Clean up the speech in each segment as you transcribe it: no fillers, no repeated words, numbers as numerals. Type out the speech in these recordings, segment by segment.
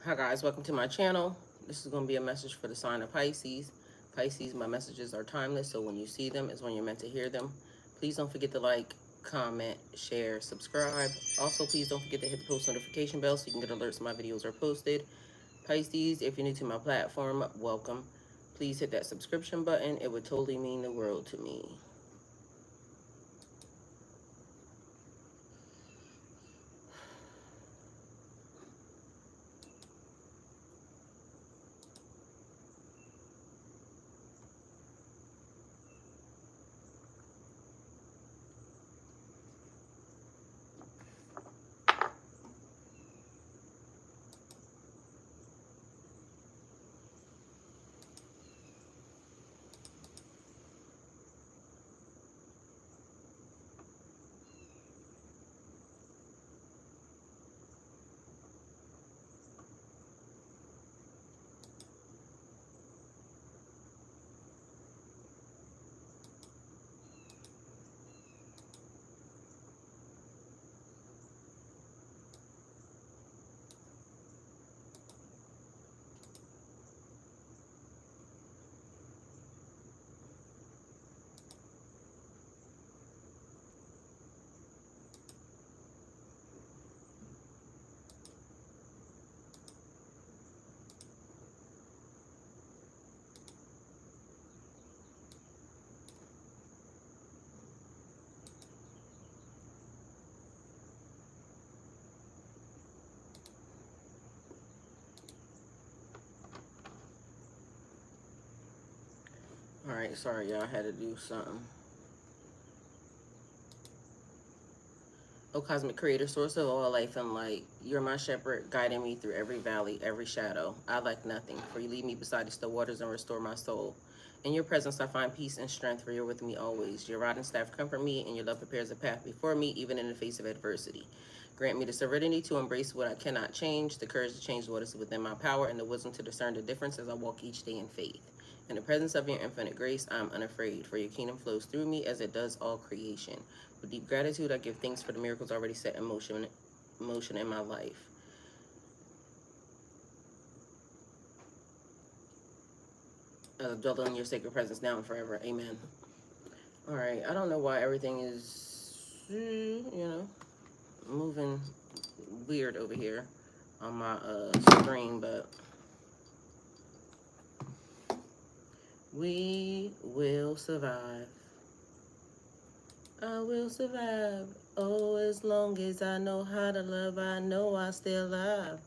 Hi guys, welcome to my channel. This is going to be a message for the sign of Pisces. Pisces, my messages are timeless, so when you see them is when you're meant to hear them. Please don't forget to like, comment, share, subscribe. Also, please don't forget to hit the post notification bell so you can get alerts when my videos are posted. Pisces, if you're new to my platform, welcome. Please hit that subscription button. It would totally mean the world to me. Alright, sorry y'all, I had to do something. O cosmic creator, source of all life and light, you're my shepherd, guiding me through every valley, every shadow. I lack nothing, for you lead me beside the still waters and restore my soul. In your presence I find peace and strength, for you're with me always. Your rod and staff comfort me, and your love prepares a path before me, even in the face of adversity. Grant me the serenity to embrace what I cannot change, the courage to change what is within my power, and the wisdom to discern the difference as I walk each day in faith. In the presence of your infinite grace, I am unafraid, for your kingdom flows through me as it does all creation. With deep gratitude, I give thanks for the miracles already set in motion in my life. Dwell in your sacred presence now and forever. Amen. All right. I don't know why everything is, moving weird over here on my screen, but we will survive. I will survive. Oh, as long as I know how to love, I know I still alive.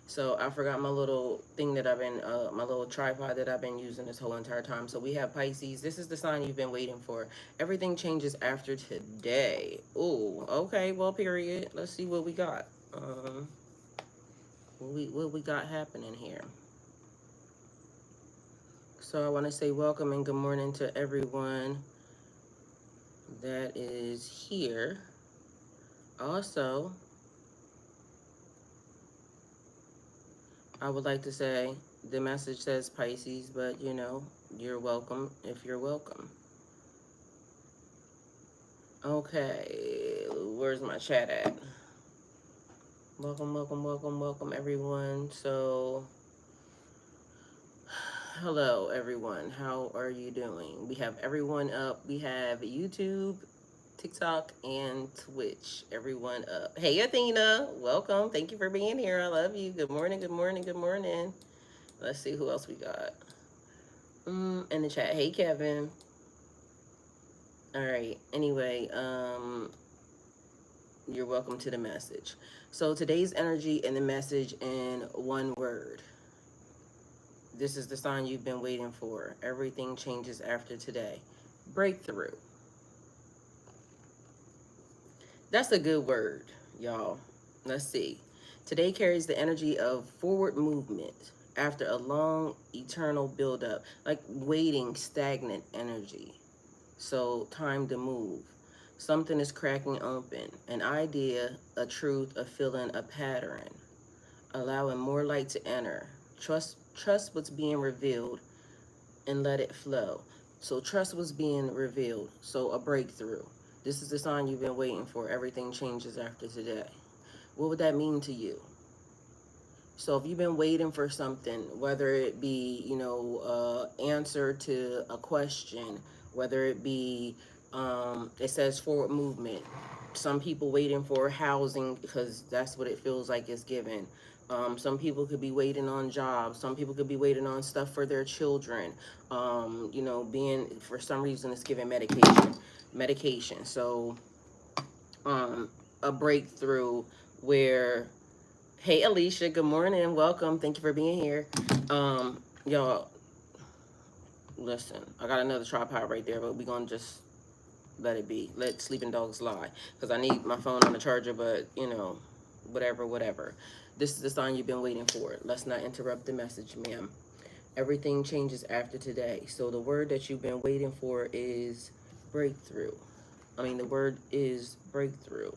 So I forgot my little thing that I've been, my little tripod that I've been using this whole entire time. So we have Pisces. This is the sign you've been waiting for. Everything changes after today. Ooh, okay, well, period. Let's see what we got. What we got happening here. So I want to say welcome and good morning to everyone that is here. Also, I would like to say the message says Pisces, but you're welcome if you're welcome. Okay, where's my chat at? Welcome everyone. So, hello everyone. How are you doing? We have everyone up. We have YouTube, TikTok, and Twitch. Everyone up. Hey Athena, welcome. Thank you for being here. I love you. Good morning. Let's see who else we got. In the chat. Hey Kevin. All right. Anyway, you're welcome to the message. So today's energy and the message in one word. This is the sign you've been waiting for. Everything changes after today. Breakthrough. That's a good word, y'all. Let's see. Today carries the energy of forward movement after a long, eternal buildup, like waiting, stagnant energy. So time to move. Something is cracking open. An idea, a truth, a feeling, a pattern. Allowing more light to enter. Trust what's being revealed and let it flow. So trust what's being revealed. So a breakthrough. This is the sign you've been waiting for. Everything changes after today. What would that mean to you? So if you've been waiting for something, whether it be, answer to a question, whether it be, it says forward movement. Some people waiting for housing because that's what it feels like it's given. Some people could be waiting on jobs. Some people could be waiting on stuff for their children. Being for some reason it's given medication. So a breakthrough where, hey Alicia, good morning, welcome, thank you for being here. Y'all, listen, I got another tripod right there, but we're gonna just let it be. Let sleeping dogs lie. Because I need my phone on the charger, but whatever. This is the sign you've been waiting for. Let's not interrupt the message, ma'am. Everything changes after today. So the word that you've been waiting for is breakthrough. The word is breakthrough.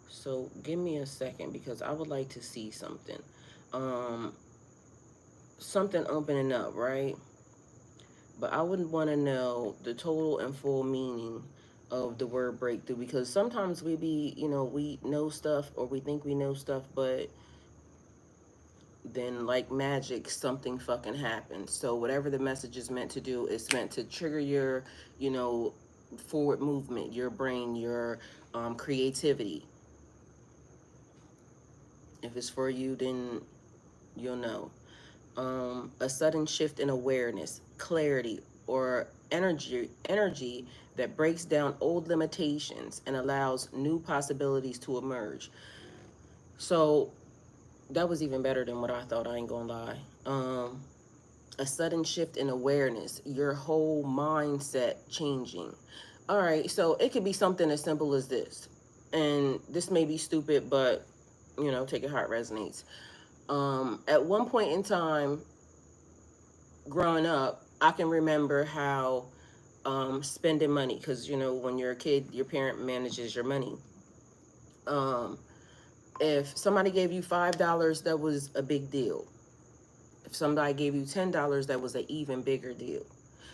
So give me a second because I would like to see something. Um, Something opening up, right? But I would want to know the total and full meaning of the word breakthrough, because sometimes we know stuff or we think we know stuff, but then like magic, something fucking happens. So whatever the message is meant to do, it's meant to trigger your, you know, forward movement, your brain, your creativity. If it's for you, then you'll know. A sudden shift in awareness, clarity, or energy that breaks down old limitations and allows new possibilities to emerge. So that was even better than what I thought, I ain't gonna lie. A sudden shift in awareness, your whole mindset changing. All right, so it could be something as simple as this. And this may be stupid, but take it how it resonates. At one point in time, growing up, I can remember how spending money, because when you're a kid, your parent manages your money. Um, if somebody gave you $5, that was a big deal. If somebody gave you $10, that was an even bigger deal.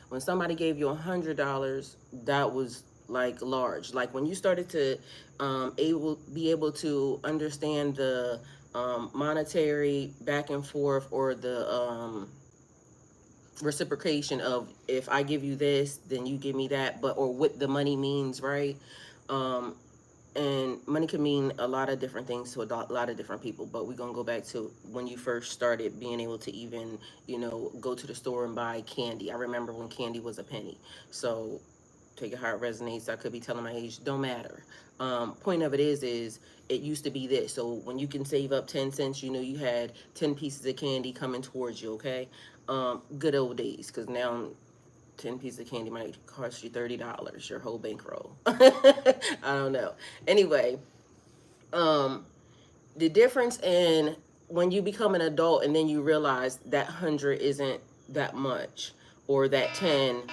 When somebody gave you $100, that was like large. Like when you started to be able to understand the monetary back and forth, or the reciprocation of, if I give you this, then you give me that, but or what the money means, right? Um, and money can mean a lot of different things to a lot of different people, but we're gonna go back to when you first started being able to even go to the store and buy candy. I remember when candy was a penny. So take it how it resonates. I could be telling my age, don't matter. Point of it is it used to be this. So when you can save up 10 cents, you had 10 pieces of candy coming towards you. Okay. Good old days, because now 10 pieces of candy might cost you $30, your whole bankroll. I don't know. Anyway, um, the difference in when you become an adult and then you realize that 100 isn't that much, or that 10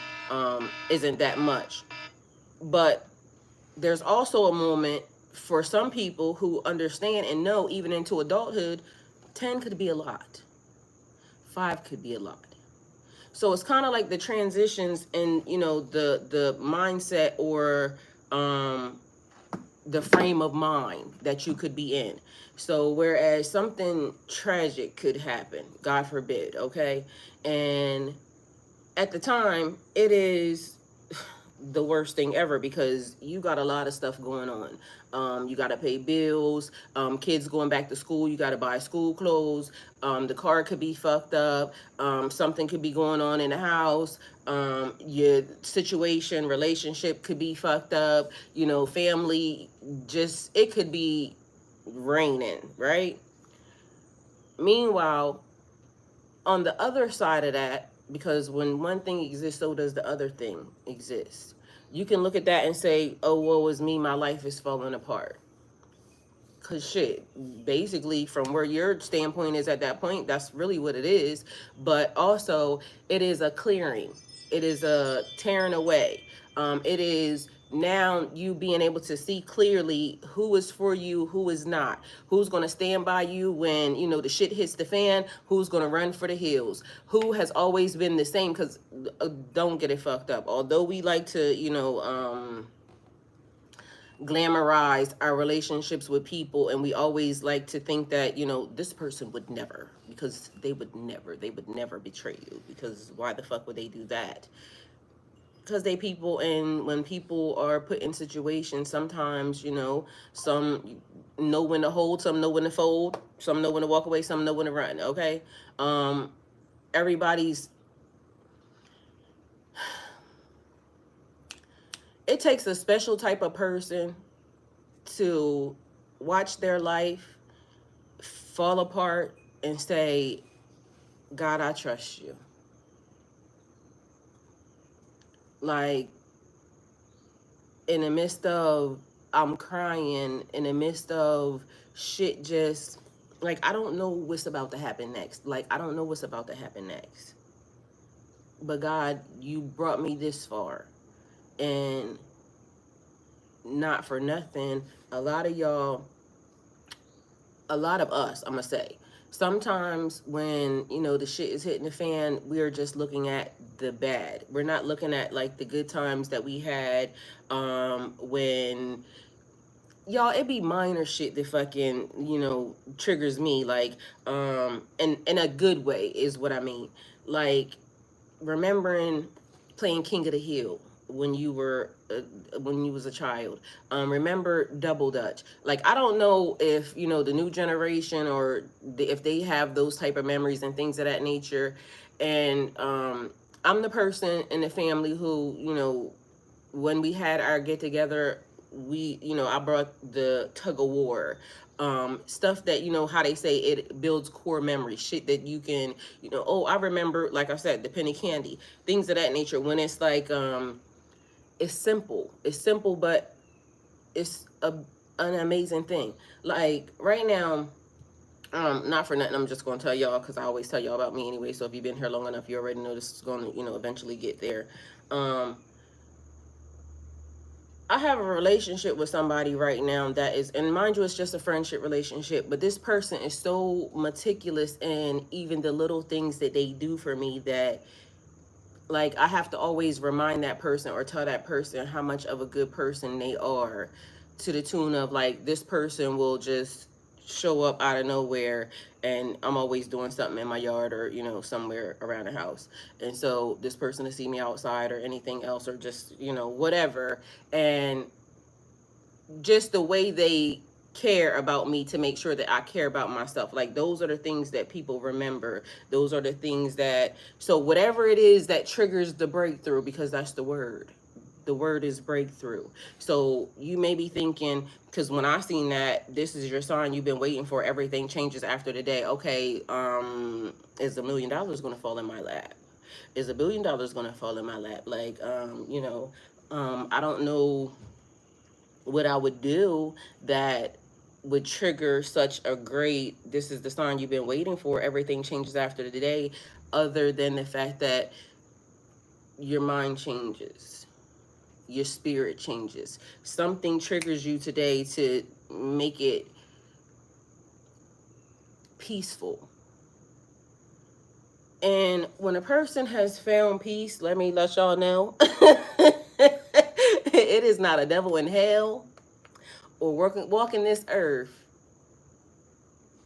isn't that much. But there's also a moment for some people who understand and know, even into adulthood, 10 could be a lot, 5 could be a lot. So it's kind of like the transitions in the mindset, or um the frame of mind that you could be in. So whereas something tragic could happen, God forbid, okay, and at the time it is the worst thing ever, because you got a lot of stuff going on. You got to pay bills, kids going back to school, you got to buy school clothes, the car could be fucked up, something could be going on in the house, your situation, relationship could be fucked up, family, just, it could be raining, right? Meanwhile, on the other side of that, because when one thing exists, so does the other thing exist. You can look at that and say, oh, woe is me, my life is falling apart. Cause shit, basically from where your standpoint is at that point, that's really what it is. But also, it is a clearing. It is a tearing away. It is now you being able to see clearly who is for you, who is not, who's going to stand by you when the shit hits the fan, who's going to run for the hills, who has always been the same. Because don't get it fucked up. Although we like to glamorize our relationships with people, and we always like to think that, you know, this person would never, because they would never betray you, because why the fuck would they do that? Because they people, and when people are put in situations, sometimes, you know, some know when to hold, some know when to fold, some know when to walk away, some know when to run. Okay. Everybody's It takes a special type of person to watch their life fall apart and say, God, I trust you. Like, in the midst of I'm crying, in the midst of shit, just like, I don't know what's about to happen next. Like, I don't know what's about to happen next. But God, you brought me this far. And not for nothing, a lot of y'all, a lot of us, I'm gonna say, sometimes when, you know, the shit is hitting the fan, we're just looking at the bad. We're not looking at like the good times that we had, when, y'all, it be minor shit that fucking, you know, triggers me, like, and in a good way is what I mean. Like, remembering playing King of the Hill when you were when you was a child. Remember Double Dutch. Like, I don't know if, you know, the new generation, or if they have those type of memories and things of that nature. And I'm the person in the family who, you know, when we had our get together, we, you know, I brought the tug of war, stuff that, you know, how they say it builds core memory, shit that you can, you know, oh, I remember, like I said, the penny candy, things of that nature. When it's like, it's simple, but it's an amazing thing. Like right now, not for nothing, I'm just going to tell y'all, because I always tell y'all about me anyway, so if you've been here long enough, you already know this is going to, you know, eventually get there. um I have a relationship with somebody right now that is, and mind you, it's just a friendship relationship, but this person is so meticulous in even the little things that they do for me, that like I have to always remind that person or tell that person how much of a good person they are, to the tune of like, this person will just show up out of nowhere, and I'm always doing something in my yard, or, you know, somewhere around the house, and so this person to see me outside or anything else, or just, you know, whatever, and just the way they care about me to make sure that I care about myself. Like, those are the things that people remember. Those are the things that, so whatever it is that triggers the breakthrough, because that's the word. The word is breakthrough. So you may be thinking, because when I seen that, this is your sign you've been waiting for, everything changes after the day. Okay, is $1 million going to fall in my lap? Is $1 billion going to fall in my lap? Like, you know, I don't know what I would do that would trigger such a great, this is the sign you've been waiting for, everything changes after the day, other than the fact that your mind changes, your spirit changes. Something triggers you today to make it peaceful. And when a person has found peace, let me let y'all know, it is not a devil in hell or walking this earth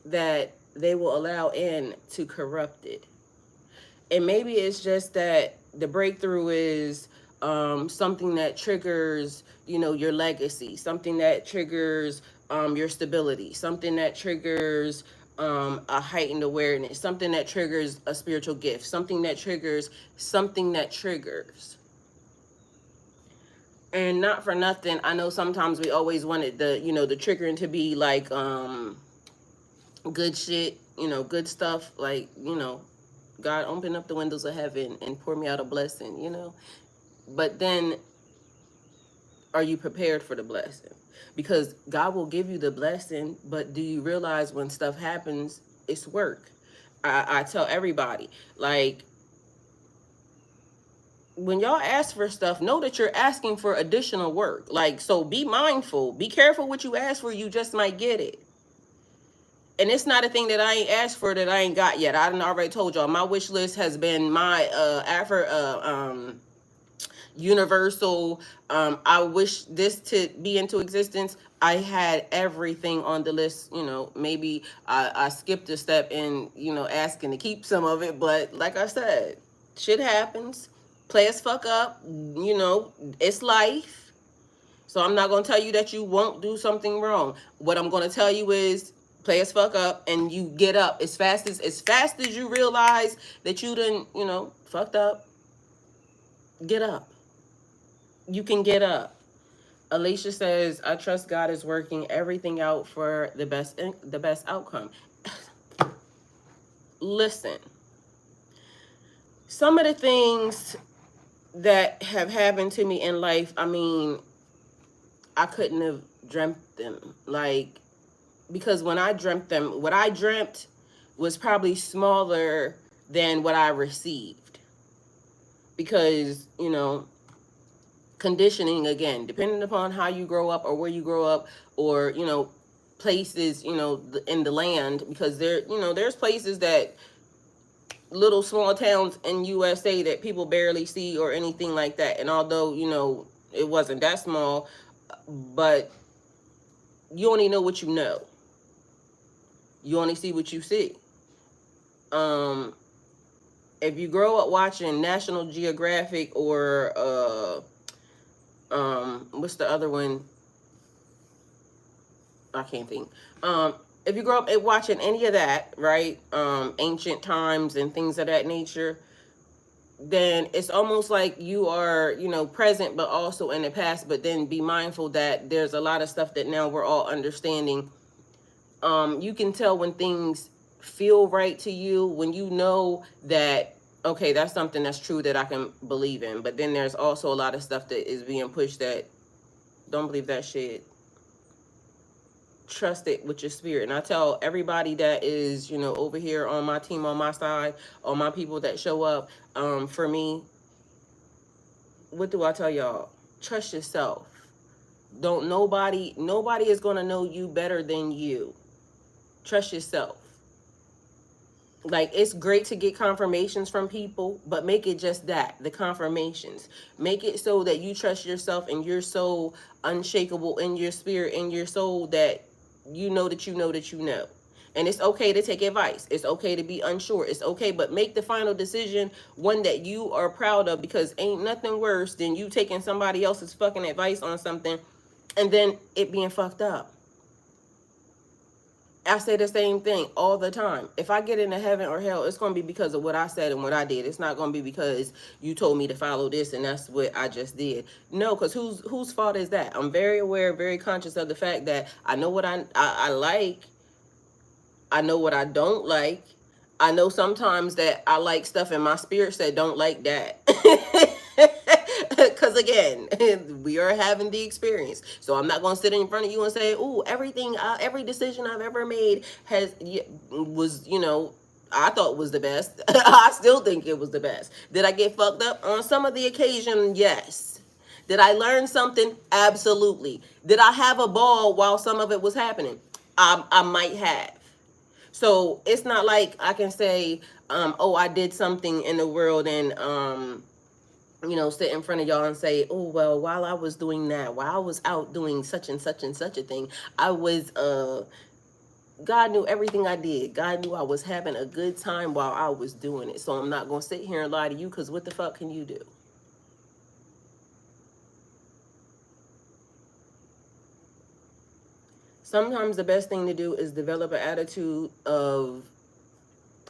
that they will allow in to corrupt it. And maybe it's just that the breakthrough is something that triggers, you know, your legacy, something that triggers your stability, something that triggers a heightened awareness, something that triggers a spiritual gift, something that triggers something that triggers. And not for nothing, I know sometimes we always wanted the, you know, the triggering to be like good shit, you know, good stuff, like, you know, God, open up the windows of heaven and pour me out a blessing, you know. But then, are you prepared for the blessing? Because God will give you the blessing, but do you realize when stuff happens, it's work? I tell everybody, like, when y'all ask for stuff, know that you're asking for additional work. Like, so be mindful, be careful what you ask for, you just might get it. And it's not a thing that I ain't asked for that I ain't got yet. I done already told y'all, my wish list has been my universal, I wish this to be into existence. I had everything on the list. Maybe I skipped a step in, asking to keep some of it. But like I said, shit happens. Play as fuck up. It's life. So I'm not gonna tell you that you won't do something wrong. What I'm gonna tell you is play as fuck up and you get up as fast as you realize that you done, fucked up. Get up. You can get up. Alicia says, "I trust God is working everything out for the best outcome." Listen, some of the things that have happened to me in life, I mean, I couldn't have dreamt them. Like, because when I dreamt them, what I dreamt was probably smaller than what I received. Because, conditioning, again, depending upon how you grow up or where you grow up, or places, in the land, because there's places that, little small towns in USA, that people barely see or anything like that. And although it wasn't that small, but you only know what you know. You only see what you see. um if you grow up watching National Geographic, or what's the other one? I can't think. If you grow up watching any of that, right? Ancient times and things of that nature, then it's almost like you are, present, but also in the past. But then be mindful that there's a lot of stuff that now we're all understanding. You can tell when things feel right to you, when you know that, okay, that's something that's true that I can believe in. But then there's also a lot of stuff that is being pushed that, don't believe that shit. Trust it with your spirit. And I tell everybody that is, over here on my team, on my side, on my people that show up, for me, what do I tell y'all? Trust yourself. Don't nobody is going to know you better than you. Trust yourself. Like, it's great to get confirmations from people, but make it just that, the confirmations. Make it so that you trust yourself and you're so unshakable in your spirit, in your soul, that you know that you know that you know. And it's okay to take advice. It's okay to be unsure. It's okay, but make the final decision one that you are proud of, because ain't nothing worse than you taking somebody else's fucking advice on something and then it being fucked up. I say the same thing all the time. If I get into heaven or hell, it's going to be because of what I said and what I did. It's not going to be because you told me to follow this and that's what I just did. No, because whose fault is that? I'm very aware, very conscious of the fact that I know what I like. I know what I don't like. I know sometimes that I like stuff and my spirit said don't like that. Because again, we are having the experience. So I'm not going to sit in front of you and say, "Oh, every decision I've ever made was, I thought was the best." I still think it was the best. Did I get fucked up on some of the occasion? Yes. Did I learn something? Absolutely. Did I have a ball while some of it was happening? I might have. So it's not like I can say, "Oh, I did something in the world," and sit in front of y'all and say, "Oh, well, while I was doing that, while I was out doing such and such and such a thing, I was God knew everything I did. God knew I was having a good time while I was doing it." So I'm not gonna sit here and lie to you, because what the fuck can you do? Sometimes the best thing to do is develop an attitude of,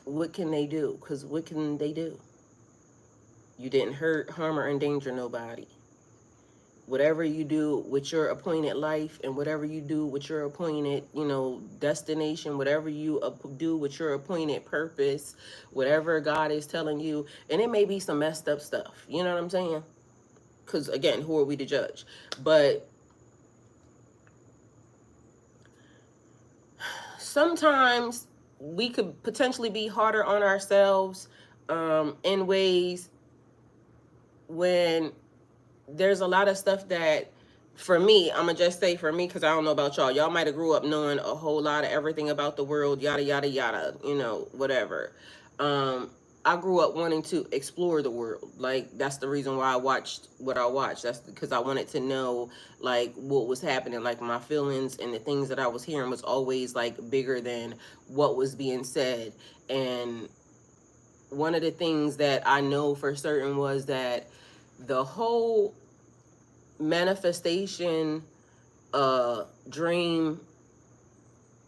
what can they do? Because what can they do? You didn't hurt, harm, or endanger nobody. Whatever you do with your appointed life, and whatever you do with your appointed, destination, whatever you do with your appointed purpose, whatever God is telling you, and it may be some messed up stuff. You know what I'm saying? Because again, who are we to judge? But sometimes we could potentially be harder on ourselves, in ways when there's a lot of stuff that, for me, I'm gonna just say for me, because I don't know about y'all. Y'all might have grew up knowing a whole lot of everything about the world, yada yada yada, whatever. I grew up wanting to explore the world. Like, that's the reason why I watched what I watched. That's because I wanted to know, like, what was happening. Like, my feelings and the things that I was hearing was always like bigger than what was being said. And one of the things that I know for certain was that the whole manifestation, dream,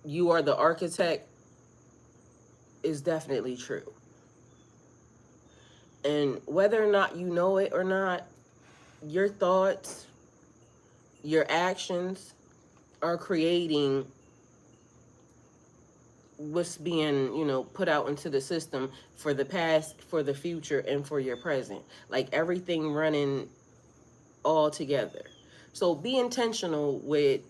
you are the architect, is definitely true. And whether or not you know it or not, your thoughts, your actions are creating what's being, put out into the system for the past, for the future, and for your present. Like, everything running all together. So be intentional with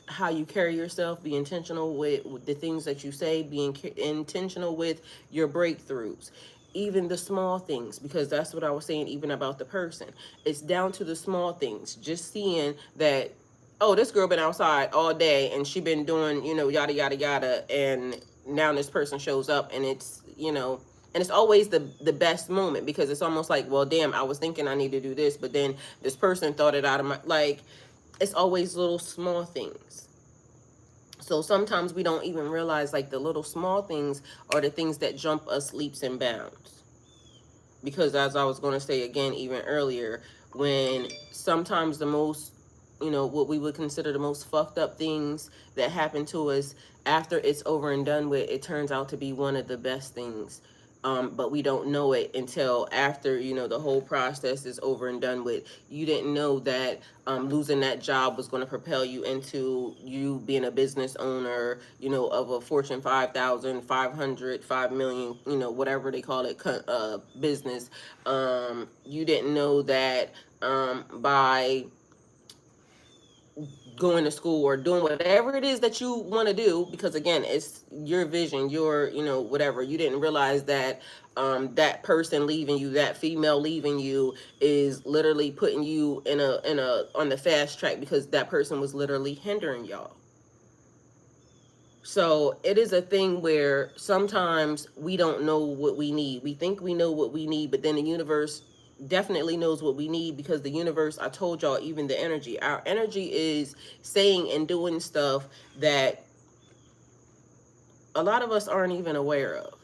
how you carry yourself, be intentional with the things that you say, intentional with your breakthroughs, even the small things, because that's what I was saying, even about the person. It's down to the small things. Just seeing that, oh, this girl been outside all day and she been doing, yada, yada, yada. And now this person shows up, and and it's always the best moment, because it's almost like, well, damn, I was thinking I need to do this, but then this person thought it out of my, like, it's always little small things. So sometimes we don't even realize, like, the little small things are the things that jump us leaps and bounds. Because, as I was going to say again, even earlier, when sometimes the most, what we would consider the most fucked up things that happen to us, after it's over and done with, it turns out to be one of the best things. But we don't know it until after, the whole process is over and done with. You didn't know that losing that job was going to propel you into you being a business owner, of a Fortune 5,000, 500, 5 million, whatever they call it, business. You didn't know that by going to school or doing whatever it is that you want to do, because again, it's your vision, your, whatever. You didn't realize that that person leaving you, that female leaving you, is literally putting you in a on the fast track, because that person was literally hindering y'all. So it is a thing where sometimes we don't know what we need. We think we know what we need, but then the universe definitely knows what we need, because the universe, I told y'all, even the energy, our energy is saying and doing stuff that a lot of us aren't even aware of.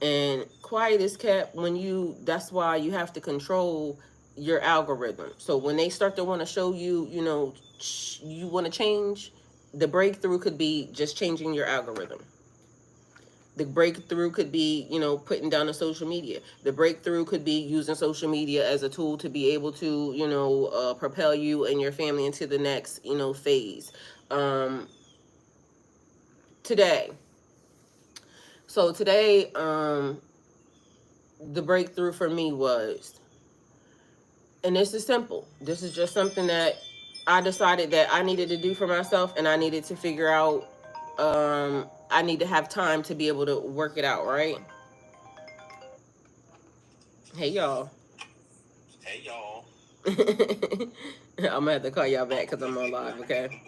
And quiet is kept when that's why you have to control your algorithm. So when they start to want to show you, you want to change, the breakthrough could be just changing your algorithm. The breakthrough could be, putting down the social media. The breakthrough could be using social media as a tool to be able to, propel you and your family into the next, phase. Today. So today, the breakthrough for me was, and this is simple. This is just something that I decided that I needed to do for myself, and I needed to figure out, I need to have time to be able to work it out, right? Hey, y'all. Hey y'all. I'm gonna have to call y'all back because I'm on live, okay?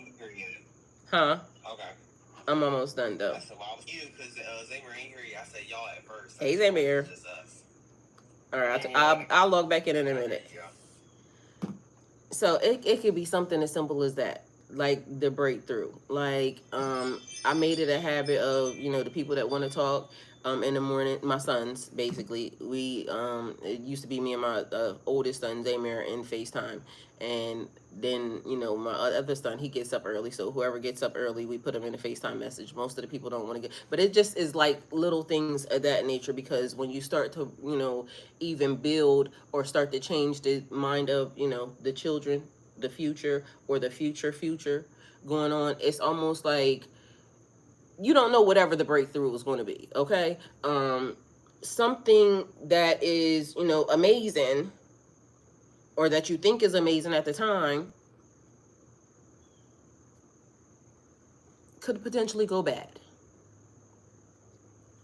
Huh? Okay. I'm almost done though. That's why I was you because Zamir ain't here yet. I said y'all at first. Hey, Zamir. Just us. All right, I'll log back in a minute. So it could be something as simple as that, like the breakthrough. Like, I made it a habit of, the people that want to talk in the morning. My sons, basically, we it used to be me and my oldest son Zamir in FaceTime, and then, my other son, he gets up early, so whoever gets up early, we put him in a FaceTime message. Most of the people don't want to get, but it just is like little things of that nature, because when you start to, even build or start to change the mind of, the children, the future, or the future going on, it's almost like you don't know whatever the breakthrough is going to be, okay? Something that is, amazing, or that you think is amazing at the time, could potentially go bad.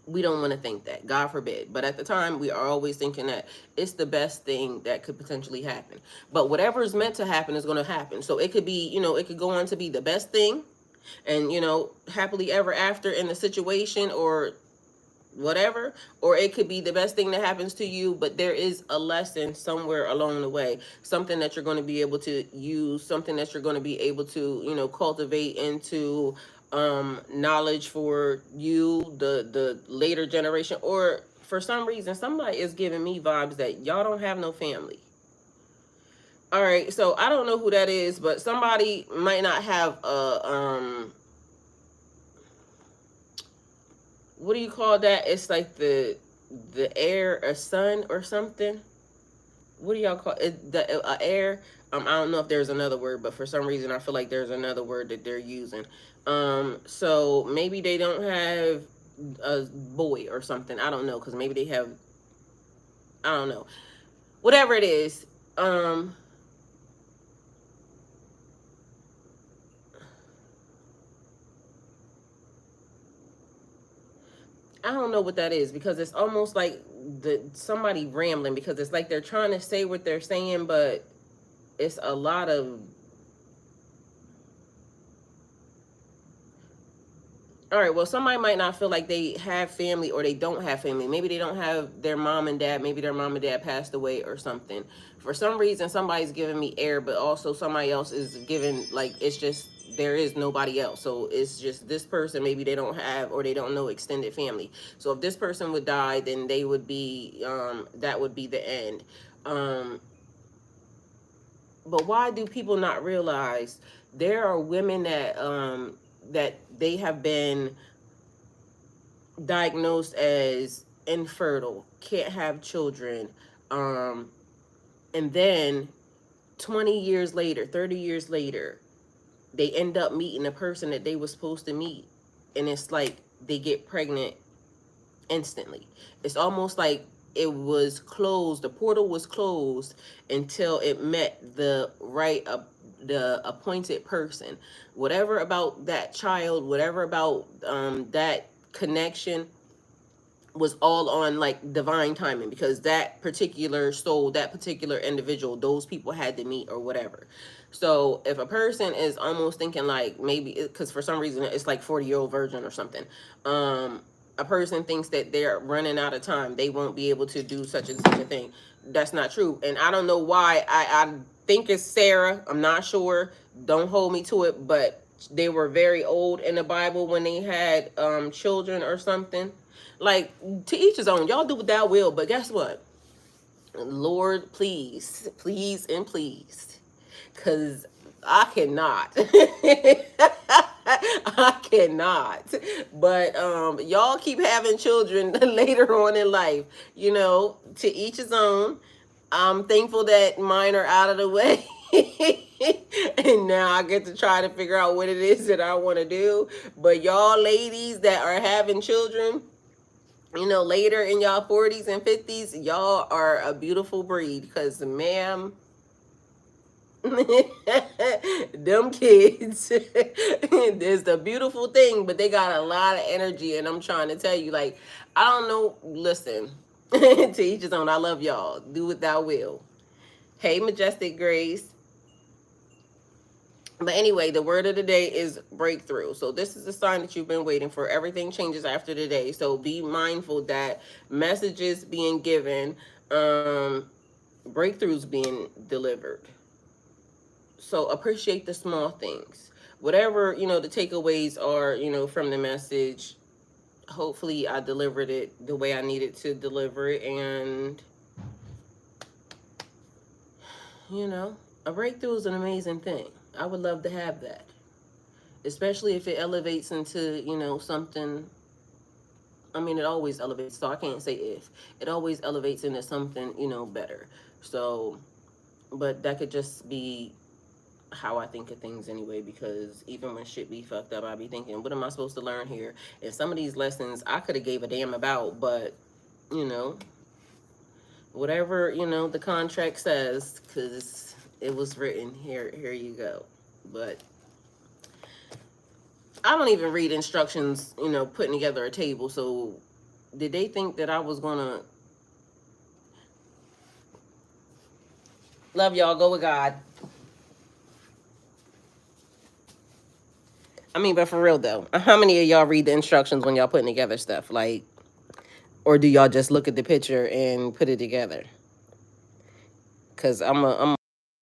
We don't want to think that, God forbid. But at the time, we are always thinking that it's the best thing that could potentially happen. But whatever is meant to happen is going to happen. So it could be, it could go on to be the best thing, and, happily ever after in the situation, or whatever, or it could be the best thing that happens to you, but there is a lesson somewhere along the way, something that you're going to be able to use, something that you're going to be able to, cultivate into knowledge for you, the later generation. Or for some reason somebody is giving me vibes that y'all don't have no family. All right, so I don't know who that is, but somebody might not have a what do you call that? It's like the air, a son or something. What do y'all call it? The air. I don't know if there's another word, but for some reason I feel like there's another word that they're using. So maybe they don't have a boy or something. I don't know, because maybe they have. I don't know. Whatever it is. I don't know what that is, because it's almost like somebody rambling, because it's like they're trying to say what they're saying, but it's a lot of. All right, well, somebody might not feel like they have family, or they don't have family. Maybe they don't have their mom and dad. Maybe their mom and dad passed away or something. For some reason, somebody's giving me air, but also somebody else is giving, like, it's just, there is nobody else. So it's just this person. Maybe they don't have, or they don't know extended family. So if this person would die, then they would be, that would be the end. Um, but why do people not realize there are women that they have been diagnosed as infertile, can't have children, um, and then 20 years later, 30 years later, they end up meeting a person that they were supposed to meet, and it's like they get pregnant instantly. It's almost like it was closed, the portal was closed until it met the right the appointed person. Whatever about that child, whatever about that connection, was all on like divine timing, because that particular soul, that particular individual, those people had to meet or whatever. So if a person is almost thinking like, maybe because for some reason it's like 40-year-old virgin or something, a person thinks that they're running out of time, they won't be able to do such and such a thing. That's not true. And I don't know why. I think it's Sarah, I'm not sure, don't hold me to it, but they were very old in the Bible when they had children or something. Like, to each his own. Y'all do what thou will, but guess what? Lord, please, please, and please, because I cannot. I cannot. But y'all keep having children later on in life. To each his own. I'm thankful that mine are out of the way. And now I get to try to figure out what it is that I want to do. But y'all ladies that are having children, later in y'all 40s and 50s, y'all are a beautiful breed, because, ma'am, them kids, there's the beautiful thing, but they got a lot of energy. And I'm trying to tell you, like, I don't know, listen, to each his own. I love y'all. Do what thou will. Hey, Majestic Grace. But anyway, the word of the day is breakthrough. So this is a sign that you've been waiting for. Everything changes after the day. So be mindful that messages being given, breakthroughs being delivered. So appreciate the small things. Whatever, the takeaways are, from the message, hopefully I delivered it the way I needed to deliver it. And, a breakthrough is an amazing thing. I would love to have that, especially if it elevates into, something. I mean, it always elevates, so I can't say if. It always elevates into something, better. So, but that could just be how I think of things anyway, because even when shit be fucked up, I be thinking, what am I supposed to learn here? And some of these lessons I could have gave a damn about, but, whatever, the contract says, because it was written, here you go. But I don't even read instructions, putting together a table. So did they think that I was gonna love y'all? Go with God. I mean, but for real though, how many of y'all read the instructions when y'all putting together stuff? Like, or do y'all just look at the picture and put it together? Cause I'm